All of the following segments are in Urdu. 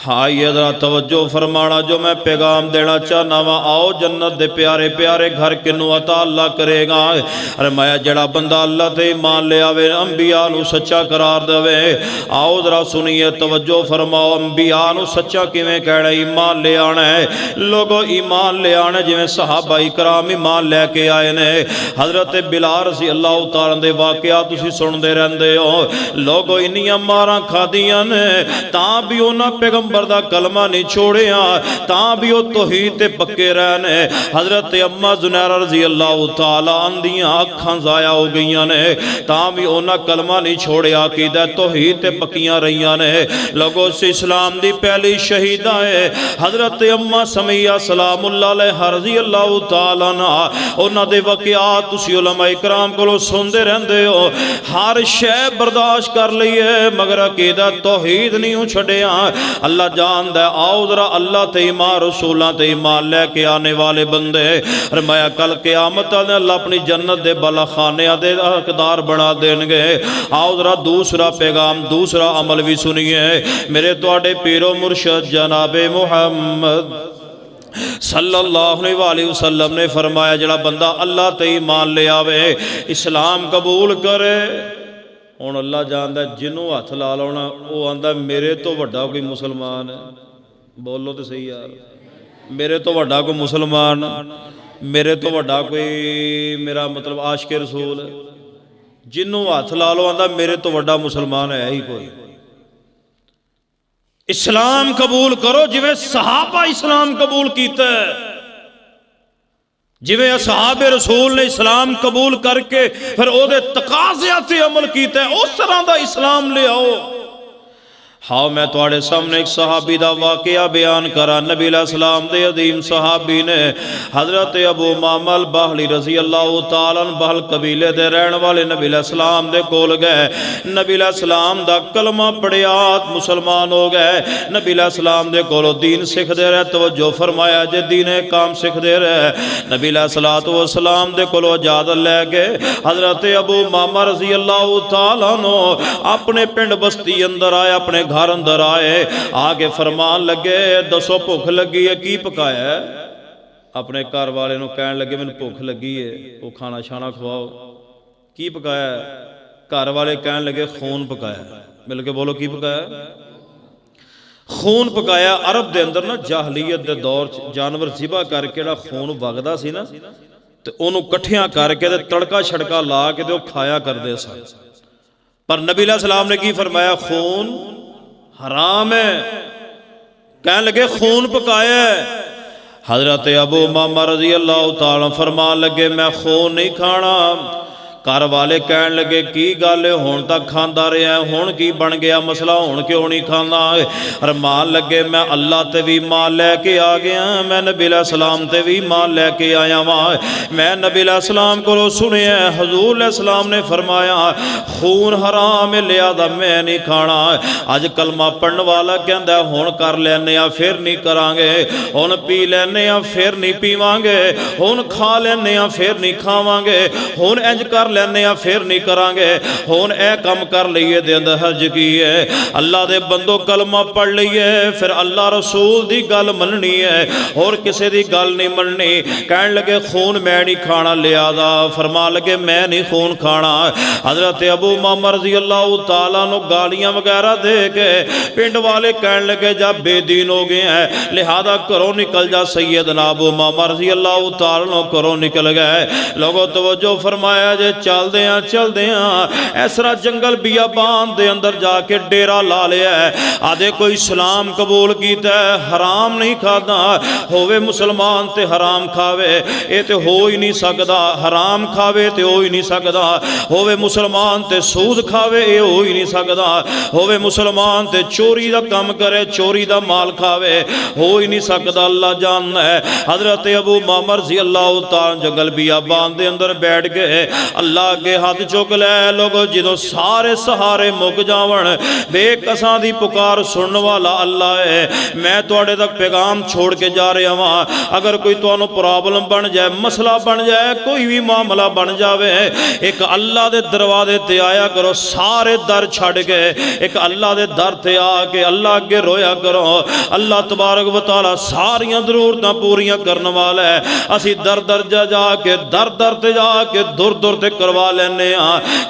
ہاں یہ ذرا توجہ فرمانا جو میں پیغام دینا چاہنا وا آؤ جنت دے پیارے پیارے گھر کنوں عطا اللہ کرے گا فرمایا جڑا بندہ اللہ تے ایمان لے آوے انبیاء نو سچا قرار دے آؤ ذرا سنیے توجہ فرماؤ انبیاء نو سچا کیویں کہنا ایمان لے آنا ہے لوگو ایمان لے آنا جویں صحابہ کرام ایمان لے کے آئے نے حضرت بلال رضی اللہ تعالیٰ دے واقعات تسی سن دے رہندے ہو لوگو انیاں ماراں کھادیاں نے تاں بھی انہاں پیغمبر دا کلمہ نہیں چھوڑیا تاں بھی وہ توحید تے پکے رہنے حضرت اما زنیرہ رضی اللہ تعالیٰ اندیاں اکھاں ضائع ہو گئیاں نے تاں بھی انہاں کلمہ نہیں چھوڑیا عقیدہ توحید تے پکیاں رہیاں نے لوگوں سے اسلام دی پہلی شہیدہ ہے حضرت اما سمیہ سلام اللہ علیہ رضی اللہ تعالیٰ نا انہاں دے واقعات تسی علماء کرام کو سندے رہندے ہو ہر شے برداشت کر لئیے مگر عقیدہ توحید نہیں چھڑیا اللہ جاندہ آؤ ذرا اللہ تے ایمان رسولہ تے ایمان لے کے آنے والے بندے فرمایا کل قیامت نے اللہ اپنی جنت دے بالا خانے دے حقدار بنا دیں گے آؤ ذرا دوسرا پیغام دوسرا عمل بھی سنیے میرے تواڈے پیر و مرشد جناب محمد صلی اللہ علیہ وسلم نے فرمایا جڑا بندہ اللہ تے ایمان لے آوے اسلام قبول کرے ہن اللہ جاندا جنوں ہاتھ لا لاؤنا وہ آندا میرے تو وڈا کوئی مسلمان ہے بولو تو صحیح یار میرے تو وڈا کوئی مسلمان میرے تو وڈا کوئی میرا مطلب عاشق رسول ہے جنوں ہاتھ لا لو آندا میرے تو وڈا مسلمان ہے ہی کوئی اسلام قبول کرو جویں صحابہ اسلام قبول کیتا ہے جویں اصحاب رسول نے اسلام قبول کر کے پھر او دے تقاضیاں تے عمل کیتا ہے اس طرح دا اسلام لے آؤ ہاں میں تواڈے سامنے ایک صحابی دا واقعہ بیان کرا نبی علیہ السلام دے عظیم صحابی نے حضرت ابو امامہ الباہلی رضی اللہ تعالیٰ عنہ بہل قبیلے دے رہن والے نبی علیہ السلام دے کول گئے نبی علیہ السلام دا کلمہ پڑھیات مسلمان ہو گئے نبی علیہ السلام دے کولو دین سکھ دے رہے توجہ فرمایا جے دین کام سکھ دے رہے نبی علیہ السلام دے کولو اجازت لے گئے حضرت ابو امامہ رضی اللہ تعالیٰ عنہ اپنے پنڈ بستی اندر آئے اپنے گھر اندر آئے آگے فرمان لگے دسو بھوک لگی ہے کی پکایا ہے اپنے گھر والے نو کہنے لگے میں بھوک لگی ہے وہ کھانا شانا کھواؤ کی پکایا ہے گھر والے کہنے لگے خون پکایا مل کے بولو کی پکایا خون پکایا عرب دے اندر نا جاہلیت دے دور جانور ذبح کر کے خون وگدا سی نا تے اونوں کٹھیاں کر کے تے تڑکا چھڑکا لا کے تے او کھایا کردے سن پر نبی علیہ السلام نے کی فرمایا خون حرام ہے کہنے لگے خون پکایا ہے حضرت ابو امامہ رضی اللہ تعالیٰ فرمان لگے میں خون نہیں کھانا گھر والے کہنے لگے کی گل ہے ہن تک کھاندا رہیا ہے ہن کی بن گیا مسئلہ ہن کیوں نہیں کھانا فرمان لگے میں اللہ تے بھی ایمان لے کے آ گیا میں نبی علیہ السلام تے بھی ایمان لے کے آیا ہاں میں نبی علیہ السلام کو سنیا حضور علیہ السلام نے فرمایا خون حرام ہے لہذا میں نہیں کھانا اج کلمہ پڑھن والا کہندا ہے ہن کر لینے آ پھر نہیں کران گے ہن پی لینے آ پھر نہیں پیواں گے ہن کھا لینے آ پھر نہیں کھاواں گے ہن انج کر لینے ہیں پھر نہیں کران گے ہون اے کم کر لئیے دے اندر حج کی ہے اللہ دے بندو کلمہ پڑھ لئیے پھر اللہ رسول دی گل مننی ہے اور کسے دی گل نہیں مننی کہنے لگے خون میں نہیں کھانا لہذا فرما لگے میں نہیں خون کھانا حضرت ابو امامہ رضی اللہ تعالیٰ نو گالیاں وغیرہ دے کے پنڈ والے کہنے لگے جب بے دین ہو گئے ہیں لہذا کرو نکل جا سیدنا ابو امامہ رضی اللہ تعالیٰ نو کرو نکل گئے لوگوں توجہ فرمایا جے چل دیاں ایسرا جنگل بیابان دے اندر جا کے ڈیرا لا لیا ہے آدھے کوئی اسلام قبول کیتا ہے حرام نہیں کھانا ہووے مسلمان تے حرام کھاوے اے تے ہو ہی نہیں سکدا حرام کھاوے تے ہو ہی نہیں سکدا ہووے مسلمان تے سود کھاوے اے ہو ہی نہیں سکدا ہووے مسلمان تے چوری دا کم کرے چوری دا مال کھاوے ہو ہی نہیں سکدا اللہ جاننا ہے حضرت ابو امامہ رضی اللہ تعالیٰ جنگل بیابان دے اندر بیٹھ گئے اللہ اللہ کے ہاتھ چک لے لوگو جدو سارے سہارے مک جاون بے کساں دی پکار سنن والا اللہ ہے میں توڑے تک پیغام چھوڑ کے جا رہے ہاں اگر کوئی توانو پرابلم بن جائے مسئلہ بن جائے کوئی بھی معاملہ بن جاوے ایک اللہ دے دروازے تے آیا کرو سارے در چھڑ کے ایک اللہ دے در تے آ کے اللہ کے رویا کرو اللہ تبارک و تعالی ساریاں ضرورتاں پوریاں کرنے والا ہے اسی در در جا کے در در تے جا کے دور دور تے کروا لینے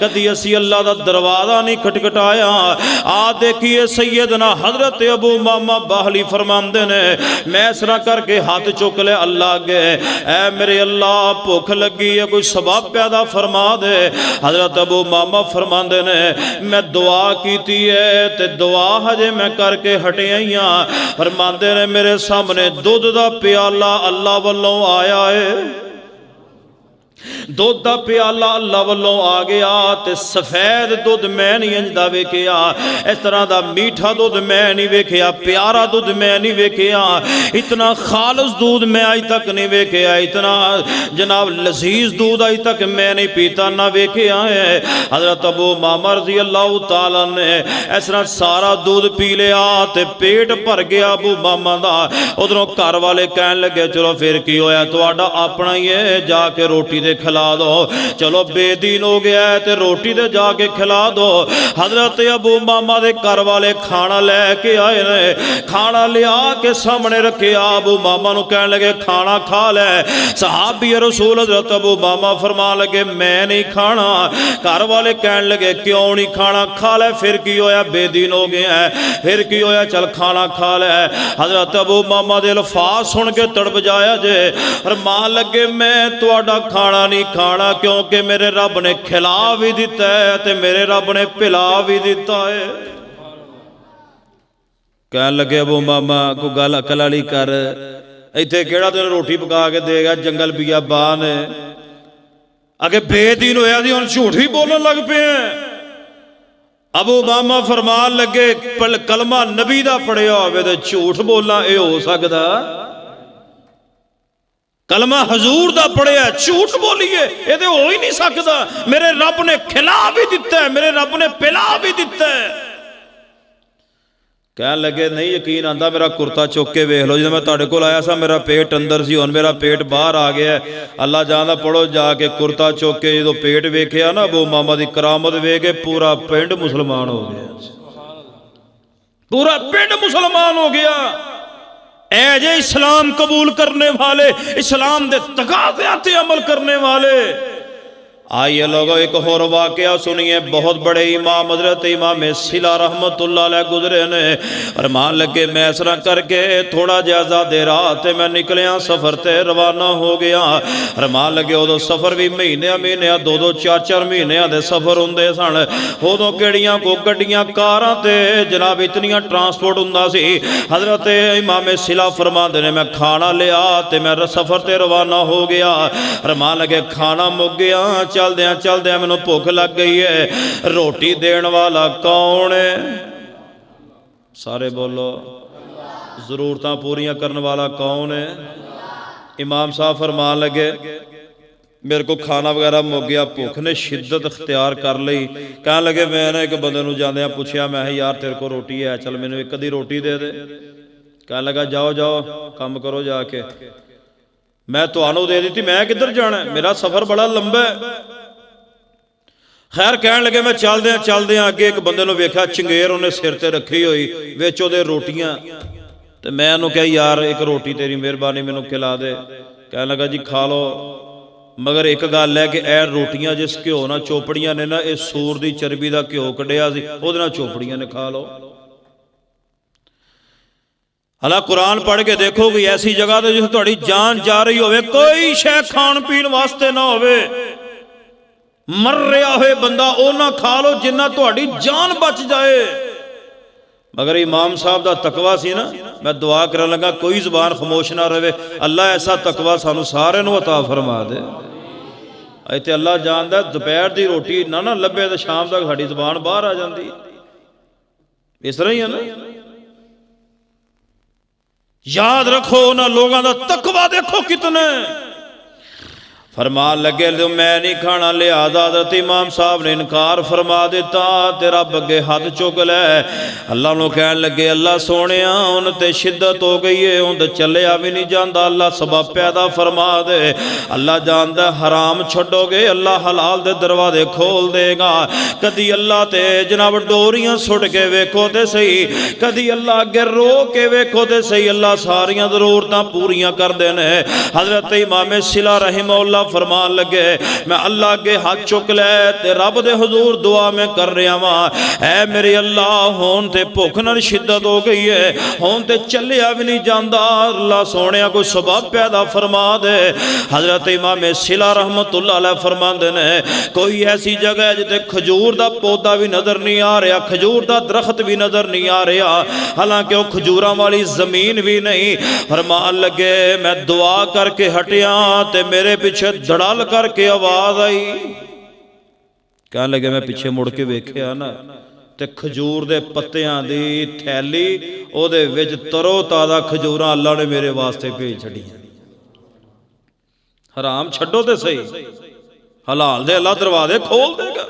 کدی اسی اللہ دا دروازہ نہیں کھٹکھٹایا آ دیکھیے سیدنا حضرت ابو امامہ باہلی فرماندے نے میں اس طرح کر کے ہاتھ چک لے اللہ کے اے میرے اللہ بھوک لگی ہے کوئی سبب پیدا فرما دے حضرت ابو امامہ فرماندے نے میں دعا کیتی ہے تے دعا ہجے میں کر کے ہٹے آئیاں فرماندے نے میرے سامنے دودھ دا پیالہ اللہ والوں آیا ہے دودھ دا پیالہ اللہ والوں آ گیا تے سفید دودھ میں نہیں انجدہ ویکھیا اس طرح دا میٹھا دودھ میں نہیں ویکھیا پیارا دودھ میں نہیں ویکھیا اتنا خالص دودھ میں آج تک نہیں ویکھیا اتنا جناب لذیذ دودھ آج تک میں نہیں پیتا نہ ویکھیا ہے حضرت ابو امامہ رضی اللہ تعالیٰ نے اس طرح سارا دودھ پی لیا تے پیٹ بھر گیا ابو امامہ دا ادھروں گھر والے کہن لگے چلو پھر کی ہویا تہاڈا اپنا ہی ہے جا کے روٹی دے کھلا دو چلو بے دین ہو گیا ہے تے روٹی دے جا کے کھلا دو حضرت ابو امامہ دے گھر والے کھانا لے کے آئے نے کھانا لے آ کے سامنے رکھے ابو امامہ نو کہنے لگے کھانا کھا لے صحابی رسول حضرت ابو امامہ فرما لگے میں نہیں کھانا گھر والے کہنے لگے کیوں نہیں کھانا کھا لے پھر کی ہویا بے دین ہو گیا ہے پھر کی ہویا چل کھانا کھا لے حضرت ابو امامہ دے الفاظ سن کے تڑپ جایا جے فرمان لگے میں تہاڈا کھانا نہیں کھانا کیونکہ میرے رب نے کھلا بھی دیتا ہے تے میرے رب نے پلا بھی دیتا ہے کہنے لگے ابو امامہ کو گل عقل والی کر ایتھے کیڑا تینوں روٹی پکا کے دے گا جنگل بیابان ہے اگے بے دین ہویا دی ہن جھوٹ ہی بولن لگ پے ہیں ابو امامہ فرمان لگے کلمہ نبی دا پڑھیا ہوئے تے جھوٹ بولنا اے ہو سکدا کلمہ حضور دا پڑھیا جھوٹ بولیے یہ تو ہو ہی نہیں سکتا میرے رب نے کھلا بھی دیتا ہے میرے رب نے پلا بھی دیتا ہے کہنے لگے نہیں یقین آندا میرا کرتا چک کے ویکھ لو جب میں تہاڈے کول آیا سا میرا پیٹ اندر سی ہن میرا پیٹ باہر آ گیا ہے اللہ جاندا پڑھو جا کے کرتا چک کے جدوں پیٹ ویکھیا نا ابو امامہ دی کرامت ویکھ کے پورا پنڈ مسلمان ہو گیا پورا پنڈ مسلمان ہو گیا اے جے اسلام قبول کرنے والے اسلام دے تقاضیات عمل کرنے والے آئیے لوگوں ایک اور واقعہ سنیے بہت بڑے امام حضرت امام صلہ رحمت اللہ علیہ گزرے نے فرمان لگے میں اس طرح کر کے تھوڑا جائزہ دے رہا تے میں نکلیاں سفر تے روانہ ہو گیا فرمان لگے ادو سفر بھی مہینے دو دو چار مہینے دے سفر ہوندے سن ادو کیڑیاں کو گڈیاں کاراں تے جناب اتنیاں ٹرانسپورٹ ہوندا سی حضرت امام صلہ فرماندے نے میں کھانا لیا تے میں سفر تے روانہ ہو گیا فرمان لگے کھانا مک گیا چل دیا میں بھوک لگ گئی ہے روٹی دین والا کون ہے سارے بولو ضرورتاں پوریاں کرنے والا کون ہے امام صاحب فرمان لگے میرے کو کھانا وغیرہ مک گیا بھوک نے شدت اختیار کر لئی کہنے لگے میں نے ایک بندے نو جاندیاں پوچھیا میں یار تیرے کو روٹی ہے چل میں ایک دی روٹی دے دے کہنے لگا جاؤ کام کرو جا کے میں تو آنو دے دیتی میں کدھر جانا ہے میرا سفر بڑا لمبا ہے خیر کہنے لگے میں چل دیا آگے ایک بندے نو ویکھا چنگیر انہیں سر تے رکھی ہوئی ویچو دے روٹیاں تو میں انہوں کہا یار ایک روٹی تیری مہربانی میں نو کھلا دے کہنے لگا جی کھا لو مگر ایک گل ہے کہ اے روٹیاں جس گھیو نہ چوپڑیاں نے نا اے سور دی چربی دا گھیو کڈیا سی او دے نال چوپڑیاں نے کھا لو اللہ قرآن پڑھ کے دیکھو گی ایسی جگہ تے جس تہاڈی جان جا رہی ہوئے کوئی شے کھان پین واسطے نہ ہوئے مر رہا ہوئے بندہ او نہ کھا لو جنہ تہاڈی جان بچ جائے مگر امام صاحب دا تقوی سی نا میں دعا کرن لگا کوئی زبان خاموش نہ رہے اللہ ایسا تقوی سانو سارے نو عطا فرما دے ایتھے اللہ جاندا ہے دوپہر دی روٹی نہ لبے تے شام تک ساڈی زبان باہر آ جاندی اس طرح ہی ہے نا یاد رکھو نہ لوگاں دا تقوی دیکھو کتنے فرمان لگے تو میں نہیں کھانا لہذا حضرت امام صاحب نے انکار فرما دیتا تے رب اگے ہاتھ چک لے اللہ نو کہن لگے اللہ سونے ان تے شدت ہو گئی ہے ان تے چلیا بھی نہیں جاندا اللہ سبب پیدا فرما دے اللہ جاندا حرام چھڈو گے اللہ حلال دے دروازے کھول دے گا کدی اللہ تے جناب ڈوریاں سٹ کے ویکھو تے صحیح کدی اللہ اگے رو کے ویکھو تے صحیح اللہ ساریاں ضرورتاں پوریاں کر دینے حضرت امام صلہ رحمہ اللہ فرمان لگے میں اللہ کے ہاتھ چک لے تے رب دے حضور دعا میں کر رہا ہاں اے میرے اللہ ہون تے بھوک نال شدت ہو گئی ہے ہون تے چلیا بھی نہیں جاندا اللہ سونیا کوئی سبب پیدا فرما دے حضرت امام صلہ رحمت اللہ علیہ فرماندے نے کوئی ایسی جگہ ہے جتے کھجور دا پودا بھی نظر نہیں آ رہا کھجور دا درخت بھی نظر نہیں آ رہا حالانکہ وہ کھجوراں والی زمین بھی نہیں فرمان لگے میں دعا کر کے ہٹیا تے میرے پیچھے دھڑال کر کے آواز آئی کہنے لگے میں پیچھے مڑ کے ویکھیا نا تے کھجور دے پتیاں دی تھیلی او دے وچ ترو تازہ کھجوراں اللہ نے میرے واسطے بھیج چھڑی حرام چھڈو تے صحیح حلال دے اللہ دروازے کھول دے گا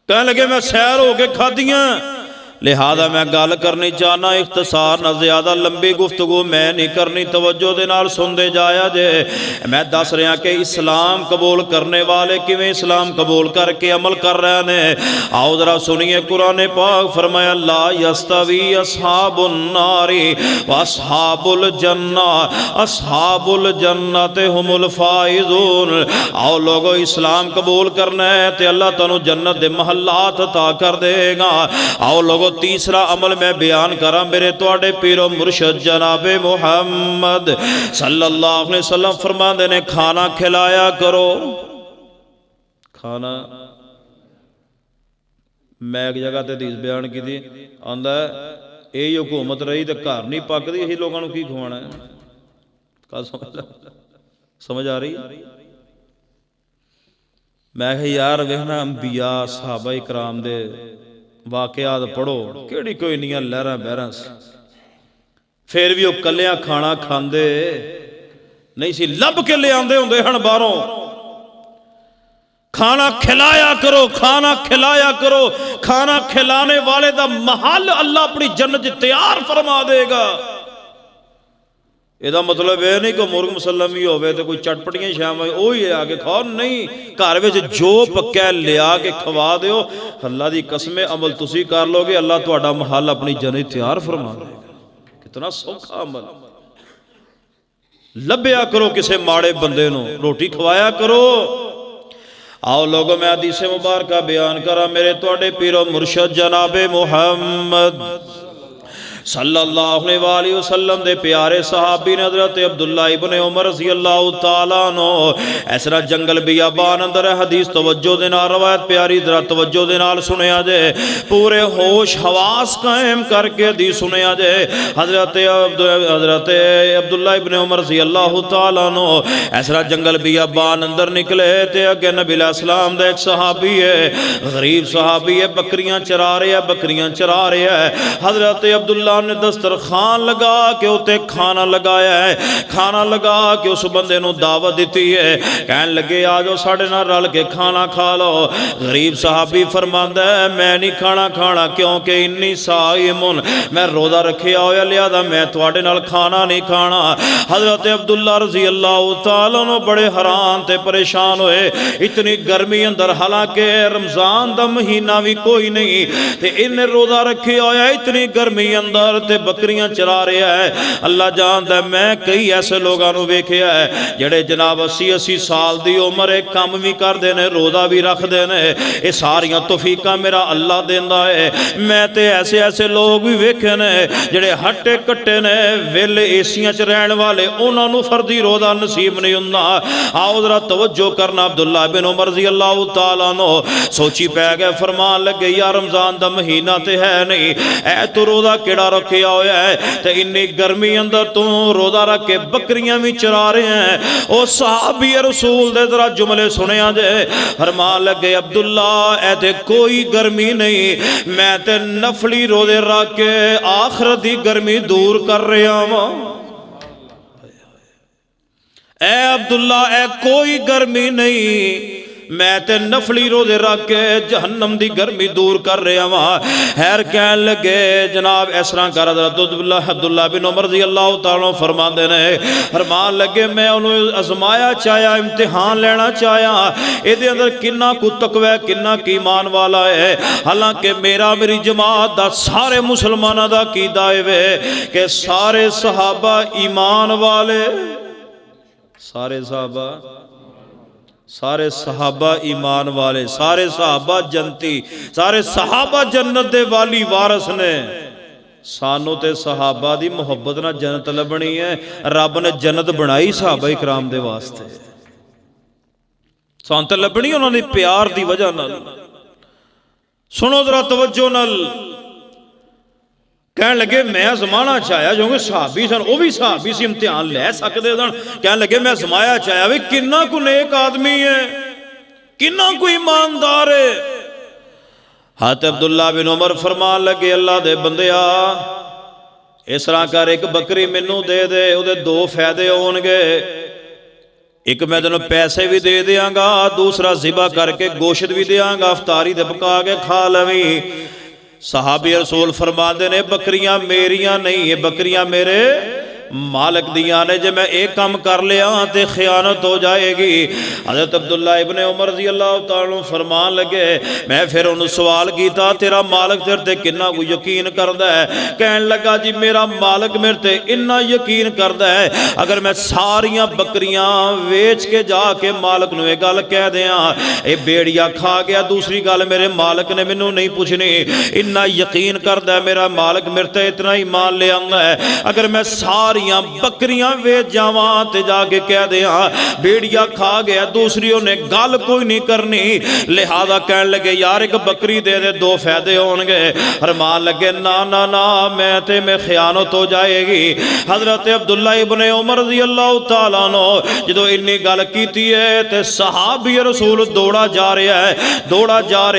کہنے لگے میں سیر ہو کے کھادیاں لہذا میں گل کرنی چاہنا اختصار نہ زیادہ لمبی گفتگو میں نہیں کرنی توجہ دے نال سن دے جایا جے میں دس رہا کہ اسلام قبول کرنے والے کیویں اسلام قبول کر کے عمل کر رہے ہیں آؤ ذرا سنیے قرآن پاک فرمایا لا یستوی اصحاب النار واصحاب الجنہ اصحاب الجنت هم الفائزون آؤ لوگو اسلام قبول کرنا ہے تے اللہ تانوں جنت دے محلات عطا کر دے گا آؤ لوگو تیسرا عمل میں بیان کرا میرے توڑے پیر و مرشد جناب محمد صلی اللہ علیہ وسلم فرما دینے کھانا کھلایا کرو کھانا میں ایک جگہ تے حدیث بیان کی تھی آندہ ہے اے حکومت رہی تے گھر نہیں پک دی یہی لوگوں کی کھوانا ہے کہا سمجھ آ رہی میں کہ یار ویکھنا انبیاء صحابہ کرام دے واقعات پڑھو کیڑی کوئی نہیں لہراں بہراں سی پھر بھی وہ کلیاں کھانا کھاندے نہیں سی لب کے لے آندے ہوندے ہن باہروں کھانا کھلایا کرو کھانا کھلایا کرو کھانا کھلانے والے دا محل اللہ اپنی جنت تیار فرما دے گا یہ مطلب ہے نہیں کہ مرغ مسلمی ہوئے تو کوئی چٹپٹیاں شام ہوئے وہی ہے آگے کھاؤ نہیں گھر وچ جو پکا لیا کے کھوا دیو اللہ دی قسم عمل تسی کر لو گے اللہ تہاڈا محل اپنی جنت تیار فرما دے گا کتنا سوکھا عمل لبیا کرو کسے ماڑے بندے نو روٹی کھوایا کرو آؤ لوگوں میں حدیث مبارکہ بیان کرا میرے تہاڈے پیر و مرشد جناب محمد صلی اللہ علیہ وآلہ وسلم دے پیارے صحابی نے حضرت عبداللہ ابن عمر رضی اللہ تعالیٰ عنہ ایسا جنگل بیابان اندر ہے حدیث توجہ دینا روایت پیاری ذرا توجہ دینا سنیا جے پورے ہوش حواس قائم کر کے حدیث سنیا جے حضرت عبداللہ ابن عمر رضی اللہ تعالیٰ عنہ ایسا جنگل بیابان اندر نکلے تے اگے نبی علیہ السلام دے ایک صحابی ہے غریب صحابی ہے بکریاں چرا رہے ہیں حضرت عبداللہ نے دسترخوان لگا کے اتے کھانا لگایا ہے کھانا لگا کے اس بندے نو دعوت دیتی ہے کہنے لگے آجو ساڑھے نہ رل کے کھانا کھا لو غریب صحابی فرماندا ہے میں نہیں کھانا کیونکہ انی صائمون میں روزہ رکھیا ہویا لہذا میں تواڈے نال کھانا نہیں کھانا حضرت عبداللہ رضی اللہ تعالیٰ عنہ بڑے حیران تے پریشان ہوئے اتنی گرمی اندر حالانکہ رمضان دا مہینہ بھی کوئی نہیں تے انہیں روزہ رکھیا ہویا اتنی گرمی اندر تے بکریاں چرا رہے ہیں اللہ جانتا ہے میں کئی ایسے لوگاں نو ویکھیا ہے جڑے جناب 80 سال دی عمر ایک کام بھی کر دینے روزہ بھی رکھ دینے یہ ساریاں توفیقاں میرا اللہ دیندا ہے میں تے ایسے لوگ بھی ویکھے نے جڑے ہٹے کٹے نے ویل ایسیاں چ رہن والے انہاں نو فردی روزہ نصیب نہیں ہوندا آؤ ذرا توجہ کرنا عبداللہ بن عمر رضی اللہ تعالیٰ عنہ سوچی پہ گئے فرمان لگے یا رمضان دا مہینہ تے ہے نہیں اے تو روزہ کیڑا رکھیا ہویا ہے تے انی گرمی اندر تو روزہ رکھ کے بکریاں بھی چرا رہے ہیں او صحابی رسول دے ذرا جملے سنیا جے فرمان لگے عبداللہ اے تے کوئی گرمی نہیں میں تے نفلی روزے رکھ کے آخرت دی گرمی دور کر رہا ہوں اے عبداللہ اے کوئی گرمی نہیں، میں تے نفلی روزے رکھ کے جہنم دی گرمی دور کر رہا ہاں۔ خیر کہن لگے جناب اس طرح کر حضرت عبداللہ بن عمر رضی اللہ تعالیٰ فرماندے نے، فرمان لگے میں انہوں ازمایا چاہیا، امتحان لینا چاہیا اے دے اندر کنہ کو تقوی ہے، کنہ کی ایمان والا ہے۔ حالانکہ میری جماعت دا سارے مسلمانہ دا کی دائیوے کہ سارے صحابہ ایمان والے، سارے صحابہ ایمان والے، سارے صحابہ جنتی، سارے صحابہ جنت دے والی وارث نے۔ سانو تے صحابہ دی محبت نہ جنت لبنی ہے، رب نے جنت بنائی صحابہ کرام دے واسطے، سان تے لبنی انہوں نے پیار دی وجہ نال۔ سنو ذرا توجہ نال، کہنے لگے میں ازمانا چاہیا، جو کہ صحابی سن وہ بھی صحابی سی امتحان لے سکتے سن، کہنے لگے میں ازمایا چاہیا بھی کنہ کو نیک آدمی ہے، کنہ کو ایماندار ہے۔ حضرت عبداللہ بن عمر فرمان لگے اللہ دے بندیا اس طرح کر ایک بکری مینوں دے دے، وہ دو فائدے ہون گے، ایک میں تینوں پیسے بھی دے دیاں گا، دوسرا ذبح کر کے گوشت بھی دیاں گا، افطاری تے پکا کے کھا لویں۔ صحابی رسول فرماندے نے بکریاں میریاں نہیں، یہ بکریاں میرے مالک دیاں نے، جے میں ایک کام کر لیا تے خیانت ہو جائے گی۔ حضرت عبداللہ ابن عمر رضی اللہ تعالیٰ فرمان لگے میں پھر انہوں سوال کیتا تیرا مالک تیرے تے کنہ کو یقین کردہ ہے؟ کہنے لگا جی میرا مالک میرے تے انہ یقین کردہ ہے اگر میں ساریاں بکریاں ویچ کے جا کے مالک نوے گل کہہ دیاں اے بیڑیا کھا گیا، دوسری گل میرے مالک نے منوں نہیں پوچھنی، انہ یقین کردہ ہے میرا مالک میرے تے اتنا ایمان لے آندا ہے، اگر میں ساری بکریاں ویچ جاواں تے جا کے کہہ دیاں بیڑیا کھا گیا، دوسری انہیں گل کوئی نہیں کرنی، لہذا کہنے لگے یار ایک بکری دے دے دو فائدے ہون گے۔ فرمان لگے نا میں خیانت ہو جائے گی۔ حضرت عبداللہ ابن عمر رضی اللہ تعالیٰ عنہ جدو انی گل کیتی ہے تے صحابی رسول دوڑا جا رہا ہے، دوڑدا جا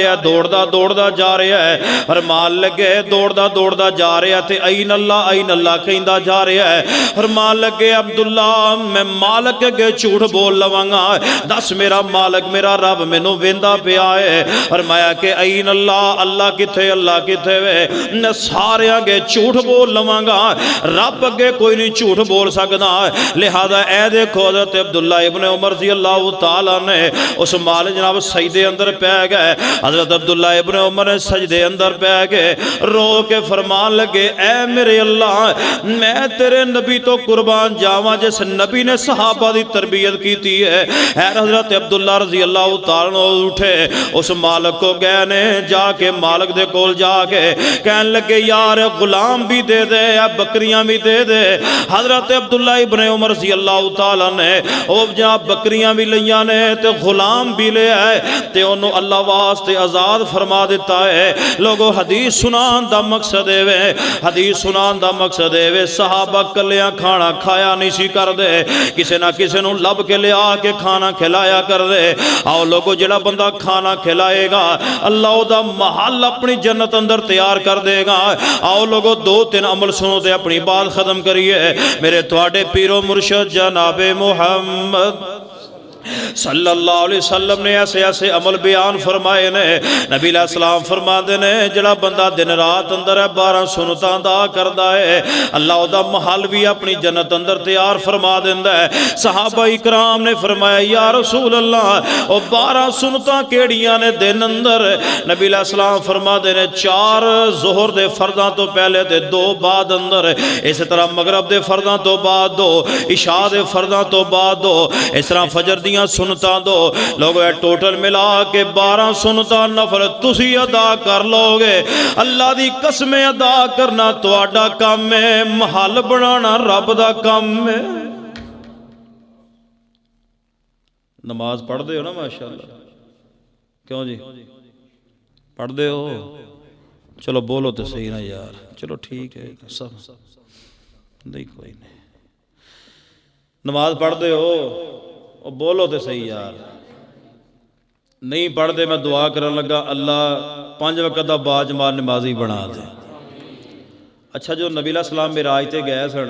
رہا ہے۔ فرمان لگے دوڑدا جا رہا ہے تے این اللہ کہندا جا رہا ہے۔ فرمان لگے عبداللہ میں مالک کے جھوٹ بول لواں گا، دس میرا مالک میرا رب مینوں ویندا پیا ہے۔ فرمایا کہ این اللہ کتھے وے، میں سارے اگے جھوٹ بول لواں گا، رب اگے کوئی نہیں جھوٹ بول سکدا، لہذا اے دیکھو حضرت عبداللہ ابن عمر رضی اللہ تعالیٰ نے اس مال جناب سجدے اندر پہ گئے۔ حضرت عبداللہ ابن عمر نے سجدے اندر پہ گئے، رو کے فرمان لگے اے میرے اللہ میں تیرے نبی تو قربان جاواں جس نبی نے صحابہ دی تربیت کیتی ہے۔ حضرت عبداللہ رضی اللہ تعالیٰ اٹھے، اس مالک کو گئے نے جا کے مالک دے کول جا کے کہنے لگے یار غلام بھی دے دے یا بکریاں بھی دے دے۔ حضرت عبداللہ ابن عمر رضی اللہ تعالیٰ نے وہ جناب بکریاں بھی لیاں نے تے غلام بھی لے آئے تے انہوں اللہ واسطے آزاد فرما دیتا ہے۔ لوگوں حدیث سنان دا مقصد ہے صحابہ کلیاں کھانا کھایا نہیں سی کر دے، کسے نہ کسے نو لب کے لے آ کے کھانا کھلایا کر دے۔ آؤ لوگو جڑا بندہ کھانا کھلائے گا اللہ دا محل اپنی جنت اندر تیار کر دے گا۔ آؤ لوگو دو تین عمل سنو تے اپنی بات ختم کریے۔ میرے تواڈے پیر و مرشد جناب محمد صلی اللہ علیہ وسلم نے ایسے عمل بیان فرمائے نے۔ نبی علیہ السلام فرماتے نے جڑا بندہ دن رات اندر ہے 12 سنتاں دا کردا ہے اللہ دا محل بھی اپنی جنت اندر تیار فرما دیندا ہے۔ صحابہ کرام نے فرمایا یا رسول اللہ او 12 سنتاں کیڑیاں نے دن اندر؟ نبی علیہ السلام فرماتے نے 4 ظہر دے فرضاں تو پہلے تے 2 بعد اندر، اسی طرح مغرب دے فرضاں تو بعد 2، عشاء دے فرضاں تو بعد 2، اس طرح فجر دیاں سنتاں دو۔ لوگوں ٹوٹل ملا کے 12 سنتاں نفل تسی ادا کر لو گے۔ اللہ دی قسم ادا کرنا تواڈا کام ہے، محل بنانا رب دا کام ہے۔ نماز پڑھ دے ہو نا ماشاءاللہ؟ کیوں جی پڑھ دے ہو؟ چلو بولو تو صحیح نا یار، چلو ٹھیک ہے سب نہیں کوئی نہیں۔ نماز پڑھ دے ہو بولو تو صحیح یار، نہیں پڑھ دے میں دعا کرن لگا اللہ 5 وقت دا باجماع نمازی بنا دے۔ اچھا جو نبی علیہ السلام معراج تے گئے سن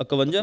51।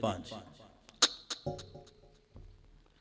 5।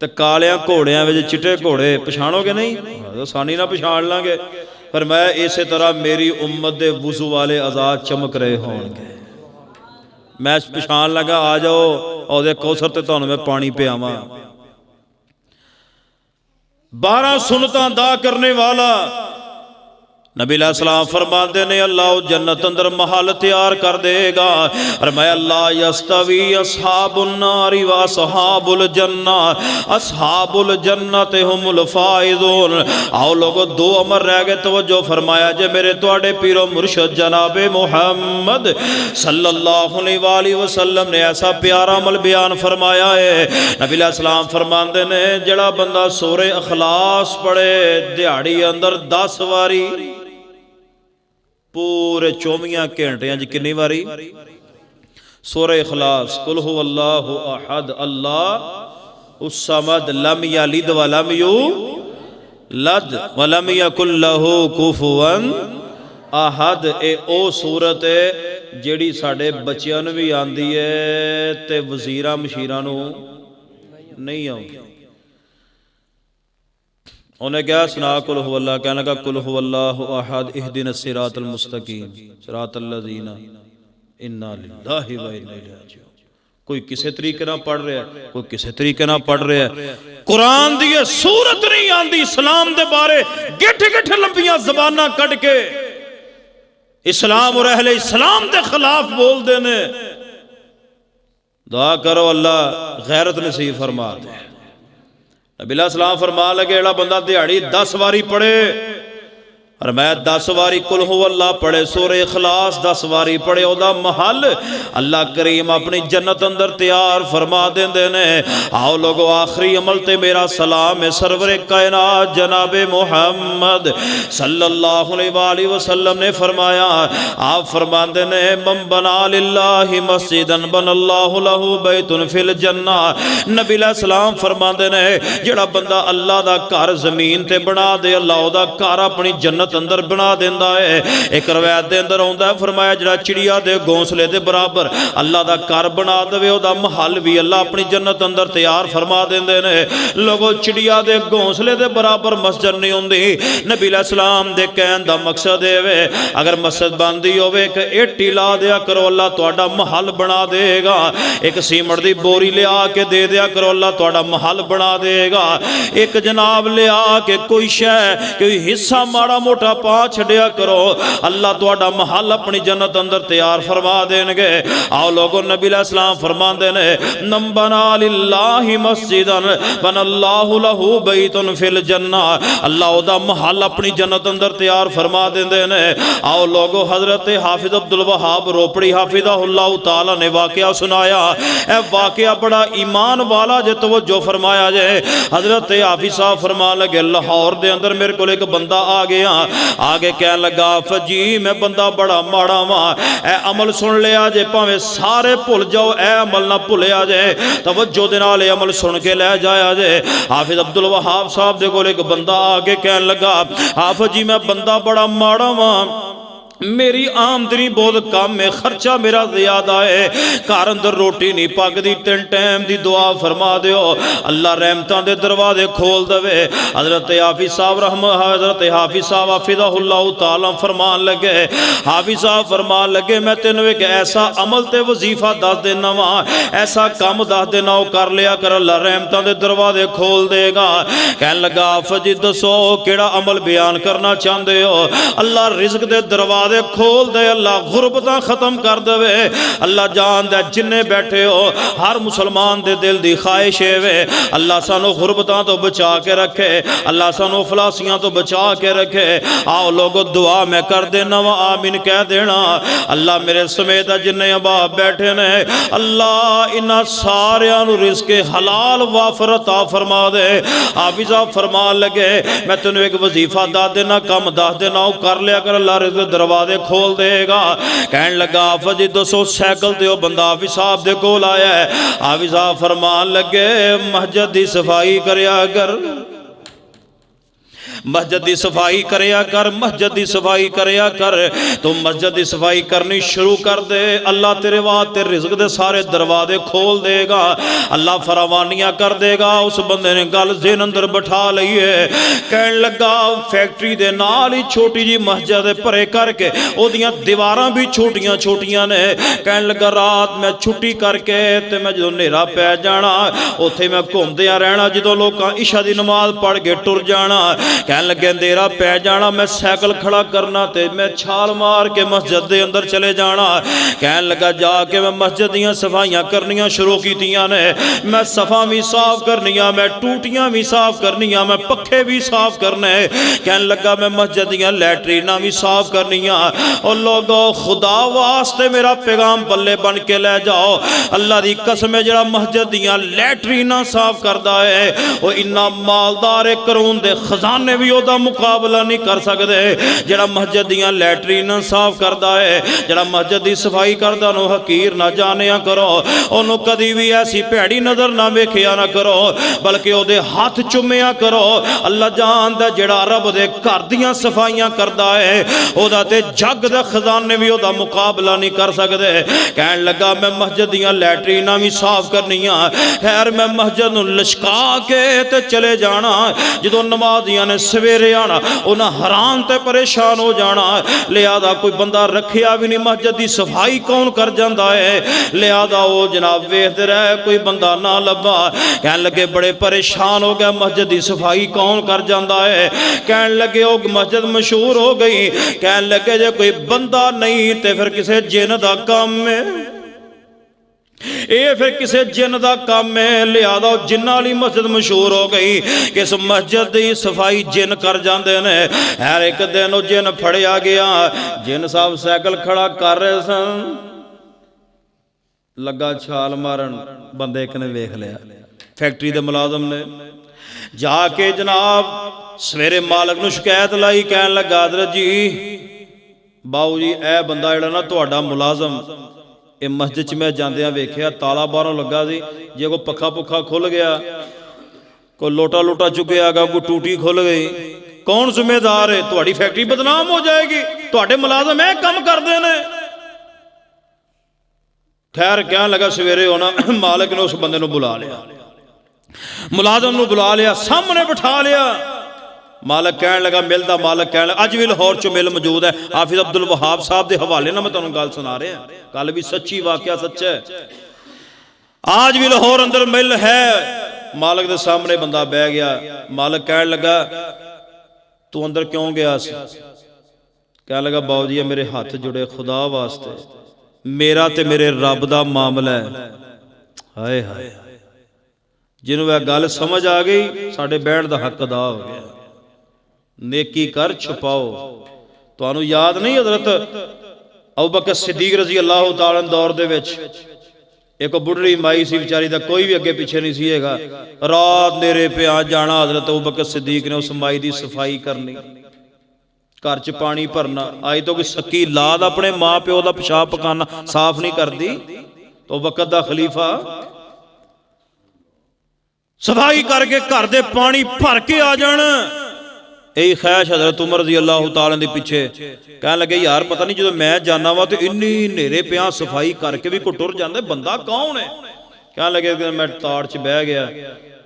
تے کالیاں گھوڑیاں وچ چٹے گھوڑے پچھاڑو گے نہیں؟ آسانی نہ پچھاڑ لیں گے۔ فرمایا اسی طرح میری امت دے وضو والے اعضاء چمک رہے ہون گے۔ میں پچھان لگا آ جاؤ اور دے کوثر تے تانوں میں پانی پیاواں۔ 12 سنتاں ادا کرنے والا نبی علیہ السلام فرماتے نے اللہ جنت اندر محل تیار کر دے گا۔ فرمایا لا یستوی اصحاب النار و اصحاب الجنہ، اصحاب الجنت هم الفائزون۔ آؤ لوگو 2 امر رہ گئے، توجہ فرمایا جے میرے تواڈے پیر و مرشد جناب محمد صلی اللہ علیہ وآلہ وسلم نے ایسا پیارا عمل بیان فرمایا ہے۔ نبی علیہ السلام فرماتے نے جڑا بندہ سورہ اخلاص پڑھے دیہاڑی اندر 10 واری، پورے 24 گھنٹے جی کنی واری سورہ اخلاص قل هو اللہ احد اللہ الصمد لم یلد ولم یولد ولم یکن لہ کفوا احد، اے او صورت ہے جیڑی ساڈے بچیاں نوں بھی آندی ہے تے وزیراں مشیراں نوں نہیں آندی۔ انہیں کیا سنا قل هو اللہ، کہنے لگا قل هو اللہ احد اہدنا الصراط المستقیم صراط الذین انا للہ و انا الیہ راجعون۔ کوئی کسے طریقے نہ پڑھ رہا ہے، کوئی کسے طریقے نہ پڑھ رہا ہے۔ قرآن دی یہ سورت نہیں آندی اسلام دے بارے گٹھے گٹھے لمبیاں زباناں کٹ کے اسلام اور اہل اسلام دے خلاف بول دینے۔ دعا کرو اللہ غیرت نصیب فرما دے۔ نبی علیہ السلام فرما لگے ایڑا بندہ دیہاڑی 10 واری پڑھے، اور میں 10 واری قل هو اللہ پڑھے، سورہ اخلاص 10 واری پڑھے، او دا محل اللہ کریم اپنی جنت اندر تیار فرما دیندے نے۔ آؤ لوگو آخری عمل تے میرا سلام ہے سرور کائنات جناب محمد صلی اللہ علیہ وآلہ وسلم نے فرمایا، آپ فرماندے نے من بنا للہ مسجدا بن اللہ لہ بیت فی الجنہ۔ نبی علیہ السلام فرماندے نے جڑا بندہ اللہ دا گھر زمین تے بنا دے، اللہ دا گھر اپنی جنت اندر بنا دیندا ہے۔ ایک روایت دے اندر ہوندا ہے فرمایا جڑا چڑیا دے گھونسلے دے برابر اللہ دا گھر بنا دے او دا محل بھی اللہ اپنی جنت اندر تیار فرما دیندے نے۔ لوگو چڑیا دے گھونسلے دے برابر مسجد نہیں ہوندی۔ نبی علیہ السلام دے کہن دا مقصد اے وے اگر مسجد بندی ہوے کہ اٹی لا دیا کرو اللہ تہاڈا محل بنا دے گا، ایک سیمنٹ دی بوری لے آ کے دے دیا کرو اللہ تہاڈا محل بنا دے گا، ایک جناب لے آ کے کوئی شے کوئی حصہ ماڑا موٹا پا چھڈیا کرو اللہ تہاڈا محل اپنی جنت اندر تیار فرما دین گے۔ آؤ لوگوں نبی علیہ السلام فرماندے نے من بنا للہ مسجدا بن اللہ لہ بیت فی الجنہ، اللہ دا محل اپنی جنت اندر تیار فرما دیندے نے۔ آؤ لوگوں حضرت حافظ عبدالوہاب روپڑی حافظہ اللہ تعالی نے واقعہ سنایا، اے واقعہ بڑا ایمان والا جے توجہ فرمایا جے۔ حضرت حافظ صاحب فرما لگے لاہور دے اندر میرے کو ایک بندہ آ گیا، آگے کہنے لگا فجی میں بندہ بڑا ماڑا ماں، اے عمل سن لیا جے پاویں سارے بھول جاؤ اے عمل نہ بھولیا جے، توجہ دے نال عمل سن کے لے جایا جے۔ حافظ عبدالوہاب صاحب دے کول ایک بندہ آگے کہنے لگا حافظ جی میں بندہ بڑا ماڑا ماں، میری آمدنی بہت کم ہے، خرچہ میرا زیادہ ہے، گھر اندر روٹی نہیں پکدی، 3 ٹائم دی دعا فرما دیو اللہ رحمتاں دے دروازے کھول دے۔ حضرت حافظ صاحب حضرت حافظ صاحب حافظہ اللہ تعالی فرمان لگے، حافظ صاحب فرمان لگے میں تینوں ایک ایسا عمل تے وظیفہ دس دینا وا، ایسا کام دس دینا او کر لیا کر اللہ رحمتاں دے دروازے کھول دے گا۔ کہنے لگا فجی دسو کیڑا عمل بیان کرنا چاہندے ہو؟ اللہ رزق دے دروازے کھول دے، اللہ غربتاں ختم کر دے، اللہ جان دے جننے بیٹھے ہو ہر مسلمان دے دل دی خواہش ہے اللہ سانو غربتاں تو بچا کے رکھے، اللہ سانو افلاسیاں تو بچا کے رکھے۔ آؤ لوگو دعا میں کر دینا و آمین کہہ دینا۔ اللہ میرے سمیت جننے اباب بیٹھے نے اللہ انہاں ساریاں نو رزق حلال وافر عطا فرما دے۔ حافظہ فرمان لگے میں تینوں ایک وظیفہ دا دینا کم دس دینا او کر لیا کر اللہ رزق دروازے کھول دے گا۔ کہنے لگا فجی دسو سیکل دیو بندہ حافظ صاحب دے کول آیا ہے۔ حافظ صاحب فرمان لگے مسجد دی صفائی کریا کر، مسجد دی صفائی کریا کر، مسجد دی صفائی کریا کر. تو مسجد دی صفائی کرنی شروع کر دے، اللہ تیرے واسطے رزق دے سارے دروازے کھول دے گا، اللہ فراوانیاں کر دے گا. اس بندے نے گل ذہن اندر بٹھا لئیے. کہن لگا فیکٹری دے نال ہی چھوٹی جی مسجد پرے کر کے او دیاں دیواراں بھی چھوٹیاں چھوٹیاں نے. کہن لگا رات میں چھٹی کر کے تے میں جدوں نیرا پੈ جانا اوتھے میں گھومدیاں رہنا، جدوں لوکاں عشاء دی نماز پڑھ کے ٹر جانا. کہن لگے اندھیرا پہ جانا، میں سائیکل کھڑا کرنا تے میں چھال مار کے مسجد دے اندر چلے جانا. کہن لگا جا کے میں مسجد دیاں صفائیاں کرنیاں شروع کیتیاں نے. میں صفا بھی صاف کرنیاں، میں ٹوٹیاں بھی صاف کرنیاں، میں پکھے بھی صاف کرنے. کہن لگا میں مسجد دیاں لیٹریناں بھی صاف کرنیاں. اور لوگو خدا واسطے میرا پیغام پلے بن کے لے جاؤ، اللہ دی قسم ہے جڑا مسجد دیاں لیٹریناں صاف کردا ہے وہ اتنا مالدار کرون دے خزانے بھی او دا مقابلہ نہیں کر سکتے. جڑا مسجد دیاں لیٹریناں صاف کردا ہے، جڑا مسجد دی صفائی کردا نو حقیر نہ جانیا کرو، انہوں کدی بھی ایسی پیڑی نظر نہ ویکھیا نہ کرو، بلکہ او دے ہاتھ چومیا کرو. اللہ جاندا جڑا رب دے گھر دیاں صفائیاں کردا ہے او دا تے جگ دے خزانے بھی او دا مقابلہ نہیں کر سکتے. کہن لگا میں مسجد دیاں لیٹریناں بھی صاف کرنیاں. خیر میں مسجد نو لشکا کے تے چلے جانا. جدوں نمازیاں نے سویرے آنا انہاں حیران تے پریشان ہو جانا، لہذا کوئی بندہ رکھیا بھی نہیں، مسجد دی صفائی کون کر جاندا ہے. لہذا وہ جناب ویکھدے رہے کوئی بندہ نہ لبا. کہن لگے بڑے پریشان ہو گئے مسجد دی صفائی کون کر جاندا ہے. کہن لگے وہ مسجد مشہور ہو گئی. کہن لگے جے کوئی بندہ نہیں تے پھر کسے جن دا کام ہے، اے پھر کسے جن دا کام ہے. لہذا جنہ والی مسجد مشہور ہو گئی کہ اس مسجد دی صفائی جن کر جاندے نے. ہر ایک دن وہ جن پھڑیا گیا. جن صاحب سائیکل کھڑا کر رہے سن، لگا چھال مارن، بندے ایک نے ویکھ لیا، فیکٹری دے ملازم نے. جا کے جناب سویرے مالک نو شکایت لائی. کہن لگا حضرت جی باؤ جی اے بندہ جڑا نا تہاڈا ملازم اے مسجد چ میں جاندیاں ویکھیا تالا باہروں لگا سی، جے کوئی پکھا پکھا کھل گیا، کوئی لوٹا لوٹا چکیا گا، کوئی ٹوٹی کھل گئی، کون ذمہ دار ہے؟ تہاڈی فیکٹری بدنام ہو جائے گی، تہاڈے ملازم اے کم کردے نے. خیر کہن لگا سویرے ہونا مالک نے اس بندے نو بلا لیا، ملازم نو بلا لیا، سامنے بٹھا لیا. مالک کہن لگا ملدا، مالک کہن لگا اج بھی لاہور چ مل موجود ہے، حافظ عبدالوہاب صاحب دے حوالے نہ میں تانوں گل سنا رہا ہوں، گل بھی سچی واقعہ سچ ہے. آج بھی لاہور اندر مل ہے. مالک دے سامنے بندہ بہ گیا. مالک کہن لگا تو اندر کیوں گیا سی؟ کہن لگا باؤ جی میرے ہاتھ جڑے خدا واسطے، میرا تے میرے رب دا معاملہ ہے. ہائے ہائے، جنہوں یہ گل سمجھ آ گئی ساڈے بیٹھ دا حق ادا ہو گیا. نیکی کر چھپاؤ. تو انہوں یاد نہیں حضرت ابوبکر صدیق رضی اللہ تعالیٰ دور دے وچ ایک بڑھڑی مائی سی بیچاری دا کوئی بھی اگے پیچھے نہیں سی گا، رات نیرے پہ آ جانا، حضرت ابوبکر صدیق نے اس مائی دی صفائی کرنی، گھر چ پانی بھرنا. آئی تو کوئی سکی لاد اپنے ماں پیو دا پیشاب پکانا صاف نہیں کر دی، تو وقت دا خلیفہ صفائی کر کے گھر دے پانی بھر کے آ جانا. یہی خواہش حضرت عمر رضی اللہ تعالیٰ دے پیچھے. کہنے لگے یار پتہ نہیں جدو میں جانا وا تو انی نیرے پیاں صفائی کر کے بھی کوئی ٹر جاندے، بندہ کون ہے؟ کہنے لگے کہ میں تاڑ چ بہ گیا.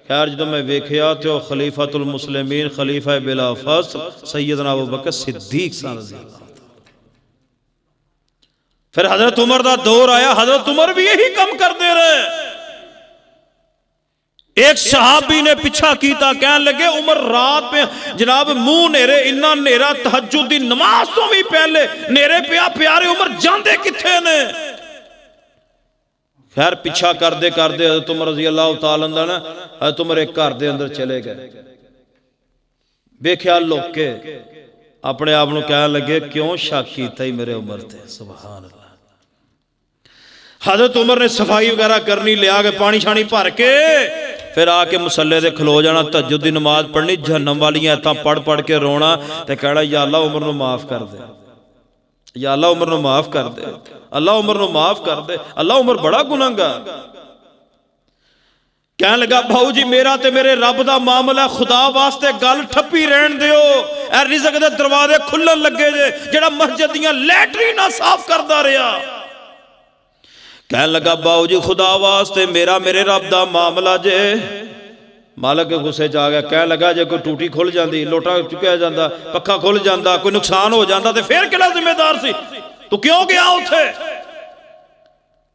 خیر جدو میں ویکھیا تو خلیفۃ المسلمین خلیفہ بلا فصل سیدنا ابوبکر صدیق رضی اللہ تعالیٰ. پھر حضرت عمر دا دور آیا، حضرت عمر بھی یہی کم کرتے رہے. ایک صحابی نے پیچھا کیتا، کہنے لگے عمر رات پہ جناب منہ نیرے، انہا نیرا تہجد دی نماز تو بھی پہلے نیرے پیا پیارے عمر جاندے کتھے نے. خیر پیچھا کردے کردے حضرت عمر رضی اللہ تعالیٰ عنہ نے حضرت عمر ایک گھر دے اندر چلے گئے. بے خیال لوگ کے اپنے آپ نو کہنے لگے کیوں شک کیتا ہی میرے عمر تے. سبحان اللہ. حضرت عمر نے صفائی وغیرہ کرنی، لے آگے پانی شانی بھر کے پھر آ کے مسلے دے کھلو جانا، تہجد دی نماز پڑھنی، جہنم والی ایتاں پڑھ پڑھ کے رونا تے کہنا یا اللہ عمر نو معاف کر دے، یا اللہ عمر نو معاف کر دے، اللہ عمر نو معاف کر دے، اللہ عمر بڑا گناہگار. ਕਹਿਣ ਲੱਗਾ ਭਾਊ ਜੀ ਮੇਰਾ ਤੇ ਮੇਰੇ ਰੱਬ ਦਾ ਮਾਮਲਾ, ਖੁਦਾ ਵਾਸਤੇ ਗੱਲ ਠੱਪੀ ਰਹਿਣ ਦਿਓ, ਇਹ ਰਿਜ਼ਕ ਦੇ ਦਰਵਾਜ਼ੇ ਖੁੱਲਣ ਲੱਗੇ ਜੇ ਜਿਹੜਾ ਮਸਜਿਦ ਦੀਆਂ ਲੈਟਰੀਨਾਂ ਸਾਫ਼ ਕਰਦਾ ਰਿਹਾ। ਕਹਿਣ ਲੱਗਾ ਭਾਊ ਜੀ ਖੁਦਾ ਵਾਸਤੇ ਮੇਰਾ ਮੇਰੇ ਰੱਬ ਦਾ ਮਾਮਲਾ ਜੇ। ਮਾਲਕ ਗੁੱਸੇ 'ਚ ਆ ਗਿਆ, ਕਹਿਣ ਲੱਗਾ ਜੇ ਕੋਈ ਟੂਟੀ ਖੁੱਲ ਜਾਂਦੀ, ਲੋਟਾ ਚੁੱਕਿਆ ਜਾਂਦਾ, ਪੱਖਾ ਖੁੱਲ ਜਾਂਦਾ, ਕੋਈ ਨੁਕਸਾਨ ਹੋ ਜਾਂਦਾ ਤੇ ਫੇਰ ਕਿਹੜਾ ਜ਼ਿੰਮੇਦਾਰ ਸੀ, ਤੂੰ ਕਿਉਂ ਗਿਆ ਉੱਥੇ?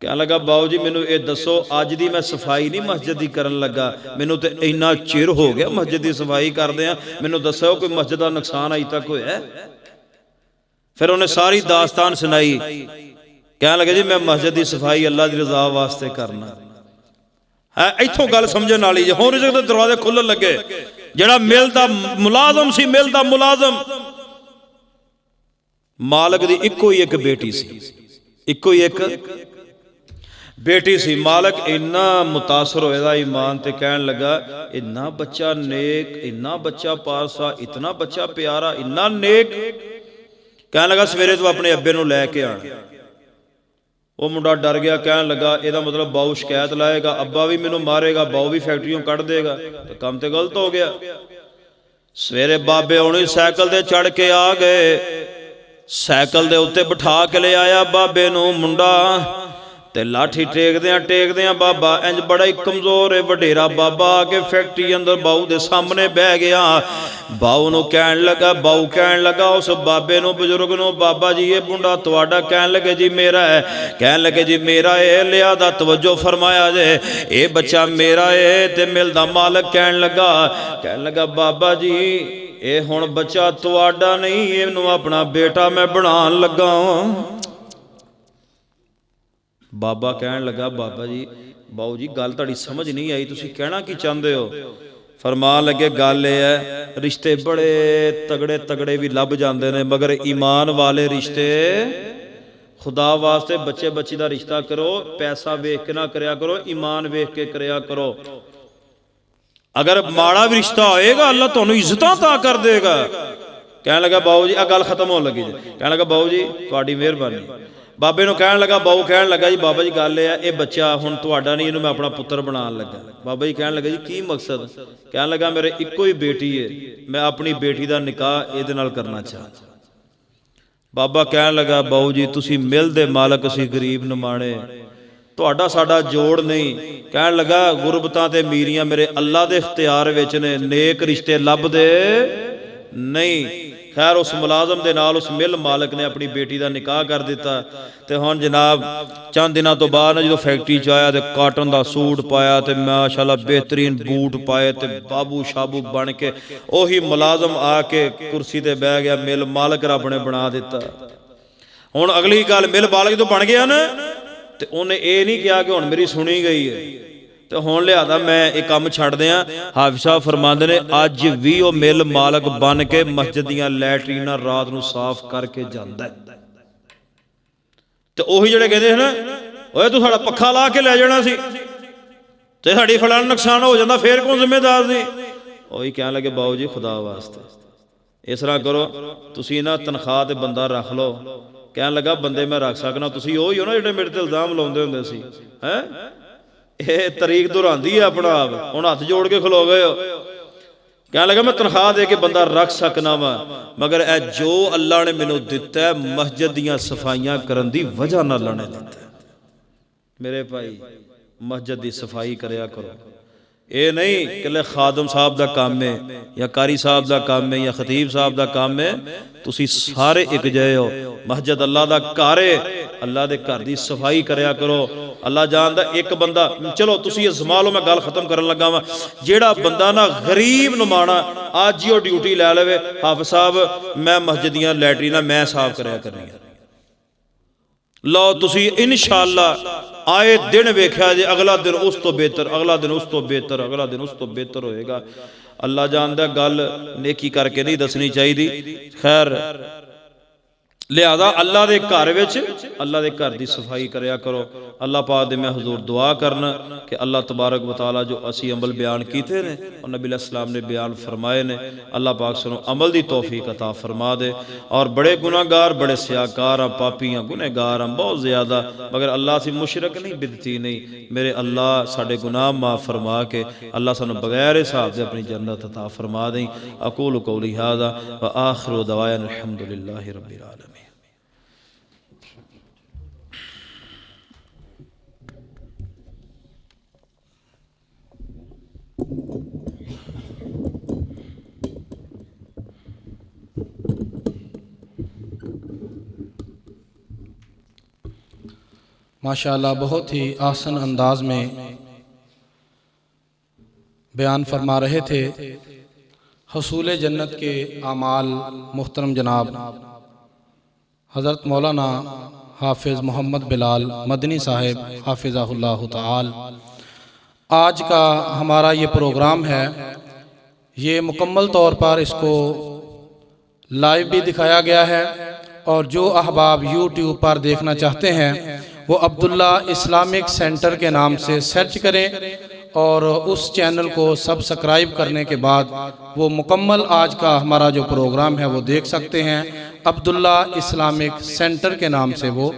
ਕਹਿਣ ਲੱਗਾ ਬਾਊ ਜੀ ਮੈਨੂੰ ਇਹ ਦੱਸੋ, ਅੱਜ ਦੀ ਮੈਂ ਸਫਾਈ ਨਹੀਂ ਮਸਜਿਦ ਦੀ ਕਰਨ ਲੱਗਾ, ਮੈਨੂੰ ਤੇ ਇੰਨਾ ਚਿਰ ਹੋ ਗਿਆ ਮਸਜਿਦ ਦੀ ਸਫਾਈ ਕਰਦੇ ਆ, ਮੈਨੂੰ ਦੱਸੋ ਕੋਈ ਮਸਜਿਦ ਦਾ ਨੁਕਸਾਨ ਅਜੇ ਤੱਕ ਹੋਇਆ? ਫਿਰ ਉਹਨੇ ਸਾਰੀ ਦਾਸਤਾਨ ਸੁਣਾਈ। ਕਹਿਣ ਲੱਗਾ ਜੀ ਮੈਂ ਮਸਜਿਦ ਦੀ ਸਫਾਈ ਅੱਲਾ ਦੀ ਰਜ਼ਾ ਵਾਸਤੇ ਕਰਨਾ ਹੈ। ਇੱਥੋਂ ਗੱਲ ਸਮਝਣ ਵਾਲੀ ਜੇ। ਹੁਣ ਰਿਜ਼ਕ ਦੇ ਦਰਵਾਜ਼ੇ ਖੁੱਲਣ ਲੱਗੇ। ਜਿਹੜਾ ਮਿਲ ਦਾ ਮੁਲਾਜ਼ਮ ਸੀ, ਮਿਲ ਦਾ ਮੁਲਾਜ਼ਮ, ਮਾਲਕ ਦੀ ਇੱਕੋ ਹੀ ਇੱਕ ਬੇਟੀ ਸੀ, ਇੱਕੋ ਹੀ ਇੱਕ ਬੇਟੀ ਸੀ। ਮਾਲਕ ਇੰਨਾ ਮੁਤਾਸਰ ਹੋਇਆ ਈਮਾਨ ਤੇ, ਕਹਿਣ ਲੱਗਾ ਇੰਨਾ ਬੱਚਾ ਨੇਕ, ਇੰਨਾ ਬੱਚਾ ਪਾਸਾ, ਇਤਨਾ ਬੱਚਾ ਪਿਆਰਾ, ਇੰਨਾ ਨੇਕ। ਕਹਿਣ ਲੱਗਾ ਸਵੇਰੇ ਤੂੰ ਆਪਣੇ ਅੱਬੇ ਨੂੰ ਲੈ ਕੇ ਆਣ। ਉਹ ਮੁੰਡਾ ਡਰ ਗਿਆ, ਕਹਿਣ ਲੱਗਾ ਇਹਦਾ ਮਤਲਬ ਬਾਊ ਸ਼ਿਕਾਇਤ ਲਾਏਗਾ, ਅੱਬਾ ਵੀ ਮੈਨੂੰ ਮਾਰੇਗਾ, ਬਾਊ ਵੀ ਫੈਕਟਰੀਓਂ ਕੱਢ ਦੇਗਾ, ਤੇ ਕੰਮ ਤੇ ਗਲਤ ਹੋ ਗਿਆ। ਸਵੇਰੇ ਬਾਬੇ ਹੁਣੀ ਸਾਈਕਲ ਤੇ ਚੜ ਕੇ ਆ ਗਏ, ਸਾਈਕਲ ਦੇ ਉੱਤੇ ਬਿਠਾ ਕੇ ਲੈ ਆਇਆ ਬਾਬੇ ਨੂੰ ਮੁੰਡਾ, ਤੇ ਲਾਠੀ ਟੇਕਦਿਆਂ ਬਾਬਾ ਇੰਜ ਬੜਾ ਹੀ ਕਮਜ਼ੋਰ ਹੈ ਵਡੇਰਾ ਬਾਬਾ ਆ ਕੇ ਫੈਕਟਰੀ ਅੰਦਰ ਬਾਊ ਦੇ ਸਾਹਮਣੇ ਬਹਿ ਗਿਆ। ਬਾਊ ਨੂੰ ਕਹਿਣ ਲੱਗਾ ਉਸ ਬਾਬੇ ਨੂੰ, ਬਜ਼ੁਰਗ ਨੂੰ, ਬਾਬਾ ਜੀ ਇਹ ਮੁੰਡਾ ਤੁਹਾਡਾ? ਕਹਿਣ ਲੱਗੇ ਜੀ ਮੇਰਾ ਹੈ। ਕਹਿਣ ਲੱਗੇ ਜੀ ਮੇਰਾ ਇਹ ਲਿਆ ਦਾ ਤਵੱਜੋ ਫਰਮਾਇਆ ਜੇ, ਇਹ ਬੱਚਾ ਮੇਰਾ ਹੈ। ਤੇ ਮਿਲਦਾ ਮਾਲਕ ਕਹਿਣ ਲੱਗਾ ਬਾਬਾ ਜੀ ਇਹ ਹੁਣ ਬੱਚਾ ਤੁਹਾਡਾ ਨਹੀਂ, ਇਹਨੂੰ ਆਪਣਾ ਬੇਟਾ ਮੈਂ ਬਣਾਉਣ ਲੱਗਾ। ਬਾਬਾ ਕਹਿਣ ਲੱਗਾ ਬਾਬਾ ਜੀ, ਬਾਊ ਜੀ ਗੱਲ ਤੁਹਾਡੀ ਸਮਝ ਨਹੀਂ ਆਈ, ਤੁਸੀਂ ਕਹਿਣਾ ਕੀ ਚਾਹੁੰਦੇ ਹੋ? ਫਰਮਾਨ ਲੱਗੇ ਗੱਲ ਇਹ ਹੈ ਰਿਸ਼ਤੇ ਬੜੇ ਤਗੜੇ ਵੀ ਲੱਭ ਜਾਂਦੇ ਨੇ, ਮਗਰ ਈਮਾਨ ਵਾਲੇ ਰਿਸ਼ਤੇ ਖੁਦਾ ਵਾਸਤੇ ਬੱਚੇ ਬੱਚੀ ਦਾ ਰਿਸ਼ਤਾ ਕਰੋ, ਪੈਸਾ ਵੇਖ ਕੇ ਨਾ ਕਰਿਆ ਕਰੋ, ਈਮਾਨ ਵੇਖ ਕੇ ਕਰਿਆ ਕਰੋ। ਅਗਰ ਮਾੜਾ ਵੀ ਰਿਸ਼ਤਾ ਹੋਏਗਾ ਅੱਲਾ ਤੁਹਾਨੂੰ ਇੱਜ਼ਤਾਂ ਤਾਂ ਕਰ ਦੇਗਾ। ਕਹਿਣ ਲੱਗਾ ਬਾਊ ਜੀ ਆ ਗੱਲ ਖਤਮ ਹੋਣ ਲੱਗੀ ਜੀ। ਕਹਿਣ ਲੱਗਾ ਬਾਊ ਜੀ ਤੁਹਾਡੀ ਮਿਹਰਬਾਨੀ। ਬਾਬੇ ਨੂੰ ਕਹਿਣ ਲੱਗਾ, ਬਾਊ ਕਹਿਣ ਲੱਗਾ ਜੀ ਬਾਬਾ ਜੀ ਗੱਲ ਇਹ ਹੈ ਇਹ ਬੱਚਾ ਹੁਣ ਤੁਹਾਡਾ ਨਹੀਂ, ਇਹਨੂੰ ਮੈਂ ਆਪਣਾ ਪੁੱਤਰ ਬਣਾਉਣ ਲੱਗਾ। ਬਾਬਾ ਜੀ ਕਹਿਣ ਲੱਗਾ ਜੀ ਕੀ ਮਕਸਦ? ਕਹਿਣ ਲੱਗਾ ਮੇਰੇ ਇੱਕੋ ਹੀ ਬੇਟੀ ਹੈ, ਮੈਂ ਆਪਣੀ ਬੇਟੀ ਦਾ ਨਿਕਾਹ ਇਹਦੇ ਨਾਲ ਕਰਨਾ ਚਾਹੁੰਦਾ। ਬਾਬਾ ਕਹਿਣ ਲੱਗਾ ਬਾਊ ਜੀ ਤੁਸੀਂ ਮਿਲ ਦੇ ਮਾਲਕ, ਅਸੀਂ ਗਰੀਬ ਨਿਮਾਣੇ, ਤੁਹਾਡਾ ਸਾਡਾ ਜੋੜ ਨਹੀਂ। ਕਹਿਣ ਲੱਗਾ ਗੁਰਬਤਾਂ ਤੇ ਮੀਰੀਆਂ ਮੇਰੇ ਅੱਲਾ ਦੇ ਇਖਤਿਆਰ ਵਿੱਚ ਨੇ, ਨੇਕ ਰਿਸ਼ਤੇ ਲੱਭਦੇ ਨਹੀਂ। ਖੈਰ ਉਸ ਮੁਲਾਜ਼ਮ ਦੇ ਨਾਲ ਉਸ ਮਿਲ ਮਾਲਕ ਨੇ ਆਪਣੀ ਬੇਟੀ ਦਾ ਨਿਕਾਹ ਕਰ ਦਿੱਤਾ। ਤੇ ਹੁਣ ਜਨਾਬ ਚੰਦ ਦਿਨਾਂ ਤੋਂ ਬਾਅਦ ਜਦੋਂ ਫੈਕਟਰੀ 'ਚ ਆਇਆ ਤੇ ਕਾਟਨ ਦਾ ਸੂਟ ਪਾਇਆ ਤੇ ਮਾਸ਼ਾਅੱਲਾ ਬਿਹਤਰੀਨ ਬੂਟ ਪਾਏ ਤੇ ਬਾਬੂ ਸ਼ਾਬੂ ਬਣ ਕੇ ਉਹੀ ਮੁਲਾਜ਼ਮ ਆ ਕੇ ਕੁਰਸੀ ਤੇ ਬਹਿ ਗਿਆ। ਮਿਲ ਮਾਲਕ ਰੱਬ ਨੇ ਬਣਾ ਦਿੱਤਾ। ਹੁਣ ਅਗਲੀ ਗੱਲ ਮਿਲ ਮਾਲਕ ਤੋਂ ਬਣ ਗਿਆ ਨਾ, ਤੇ ਉਹਨੇ ਇਹ ਨਹੀਂ ਕਿਹਾ ਕਿ ਹੁਣ ਮੇਰੀ ਸੁਣੀ ਗਈ ਹੈ ਤੇ ਹੁਣ ਲਿਆਦਾ ਮੈਂ ਇਹ ਕੰਮ ਛੱਡ ਦਿਆਂ। ਹਾਫਿਜ਼ ਸਾਹਿਬ ਫਰਮਾਉਂਦੇ ਨੇ ਅੱਜ ਵੀ ਉਹ ਮਿਲ ਮਾਲਕ ਬਣ ਕੇ ਮਸਜਿਦ ਦੀਆਂ ਲੈਟਰੀਨਾਂ ਰਾਤ ਨੂੰ ਸਾਫ਼ ਕਰਕੇ ਜਾਂਦਾ। ਤੇ ਉਹੀ ਜਿਹੜੇ ਕਹਿੰਦੇ ਹਨ ਓਏ ਤੂੰ ਸਾਡਾ ਪੱਖਾ ਲਾ ਕੇ ਲੈ ਜਾਣਾ ਸੀ ਤੇ ਸਾਡੀ ਫਲਾਣਾ ਨੁਕਸਾਨ ਹੋ ਜਾਂਦਾ, ਫੇਰ ਕੌਣ ਜ਼ਿੰਮੇਦਾਰ ਸੀ? ਉਹੀ ਕਹਿਣ ਲੱਗੇ ਬਾਊ ਜੀ ਖੁਦਾ ਵਾਸਤੇ ਇਸ ਤਰ੍ਹਾਂ ਕਰੋ, ਤੁਸੀਂ ਨਾ ਤਨਖਾਹ ਤੇ ਬੰਦਾ ਰੱਖ ਲਓ। ਕਹਿਣ ਲੱਗਾ ਬੰਦੇ ਮੈਂ ਰੱਖ ਸਕਣਾ, ਤੁਸੀਂ ਉਹੀ ਹੋ ਨਾ ਜਿਹੜੇ ਮੇਰੇ ਤੇ ਇਲਜ਼ਾਮ ਲਾਉਂਦੇ ਹੁੰਦੇ ਸੀ। ਹੈਂ ਇਹ ਤਰੀਕ ਦੁਹਰਾਉਂਦੀ ਹੈ ਆਪਣਾ ਆਪ, ਹੁਣ ਹੱਥ ਜੋੜ ਕੇ ਖਲੋ ਗਏ ਹੋ। ਕਹਿਣ ਲੱਗਾ ਮੈਂ ਤਨਖਾਹ ਦੇ ਕੇ ਬੰਦਾ ਰੱਖ ਸਕਣਾ ਵਾ, ਮਗਰ ਇਹ ਜੋ ਅੱਲਾ ਨੇ ਮੈਨੂੰ ਦਿੱਤਾ ਹੈ ਮਸਜਿਦ ਦੀਆਂ ਸਫਾਈਆਂ ਕਰਨ ਦੀ ਵਜ੍ਹਾ ਨਾਲ ਅੱਲਾ ਨੇ ਦਿੱਤਾ। ਮੇਰੇ ਭਾਈ ਮਸਜਿਦ ਦੀ ਸਫਾਈ ਕਰਿਆ ਕਰੋ। ਇਹ ਨਹੀਂ ਕਿ ਖਾਦਮ ਸਾਹਿਬ ਦਾ ਕੰਮ ਹੈ ਜਾਂ ਕਾਰੀ ਸਾਹਿਬ ਦਾ ਕੰਮ ਹੈ ਜਾਂ ਖਤੀਬ ਸਾਹਿਬ ਦਾ ਕੰਮ ਹੈ, ਤੁਸੀਂ ਸਾਰੇ ਇੱਕ ਜਿਹੇ ਹੋ। ਮਸਜਿਦ ਅੱਲਾ ਦਾ ਘਰ ਹੈ, ਅੱਲਾ ਦੇ ਘਰ ਦੀ ਸਫਾਈ ਕਰਿਆ ਕਰੋ। ਅੱਲਾ ਜਾਣਦਾ ਇੱਕ ਬੰਦਾ, ਚਲੋ ਤੁਸੀਂ ਇਹ ਸਮਾ ਲਓ ਮੈਂ ਗੱਲ ਖਤਮ ਕਰਨ ਲੱਗਾ ਵਾਂ, ਜਿਹੜਾ ਬੰਦਾ ਨਾ ਗਰੀਬ ਨਮਾਣਾ ਅੱਜ ਹੀ ਉਹ ਡਿਊਟੀ ਲੈ ਲਵੇ, ਹਾਫਿਜ਼ ਸਾਹਿਬ ਮੈਂ ਮਸਜਿਦ ਦੀਆਂ ਲੈਟਰੀਨਾਂ ਮੈਂ ਸਾਫ਼ ਕਰਿਆ ਕਰਨੀਆਂ, ਲਓ ਤੁਸੀਂ ਇਨਸ਼ਾਅੱਲਾ ਆਏ ਦਿਨ ਵੇਖਿਆ ਜੇ ਅਗਲਾ ਦਿਨ ਉਸ ਤੋਂ ਬਿਹਤਰ, ਅਗਲਾ ਦਿਨ ਉਸ ਤੋਂ ਬਿਹਤਰ, ਅਗਲਾ ਦਿਨ ਉਸ ਤੋਂ ਬਿਹਤਰ ਹੋਏਗਾ। ਅੱਲਾ ਜਾਣਦਾ ਗੱਲ ਨੇਕੀ ਕਰਕੇ ਨਹੀਂ ਦੱਸਣੀ ਚਾਹੀਦੀ। ਖੈਰ لہذا اللہ دے گھر وچ اللہ دے گھر دی صفائی کریا کرو۔ اللہ پاک دے میں حضور دعا کرنا کہ اللہ تبارک و تعالی جو اسی عمل بیان کیتے نے اور نبی علیہ السلام نے بیان فرمائے نے، اللہ پاک سنو عمل دی توفیق عطا فرما دے۔ اور بڑے گناہگار، بڑے سیاکار ہیں، پاپیاں، گنہگار ہیں بہت زیادہ، مگر اللہ سے مشرک نہیں، بدتی نہیں۔ میرے اللہ ساڈے گناہ معاف فرما کے اللہ سانو بغیر حساب دے اپنی جنت عطا فرما دیں۔ اقول قولی ھذا وآخر دعوانا الحمدللہ رب العالمین۔ ماشاءاللہ بہت ہی آسن انداز میں بیان فرما رہے تھے حصول جنت کے اعمال محترم جناب حضرت مولانا حافظ محمد بلال مدنی صاحب حافظہ اللہ تعالی۔ آج کا ہمارا یہ پروگرام ہے، یہ مکمل طور پر اس کو لائیو بھی دکھایا گیا ہے، اور جو احباب یوٹیوب پر دیکھنا چاہتے ہیں وہ عبداللہ اسلامک سینٹر کے نام سے سرچ کریں، اور اس چینل کو سبسکرائب کرنے کے بعد وہ مکمل آج کا ہمارا جو پروگرام ہے وہ دیکھ سکتے ہیں۔ عبداللہ اسلامک سینٹر کے نام سے وہ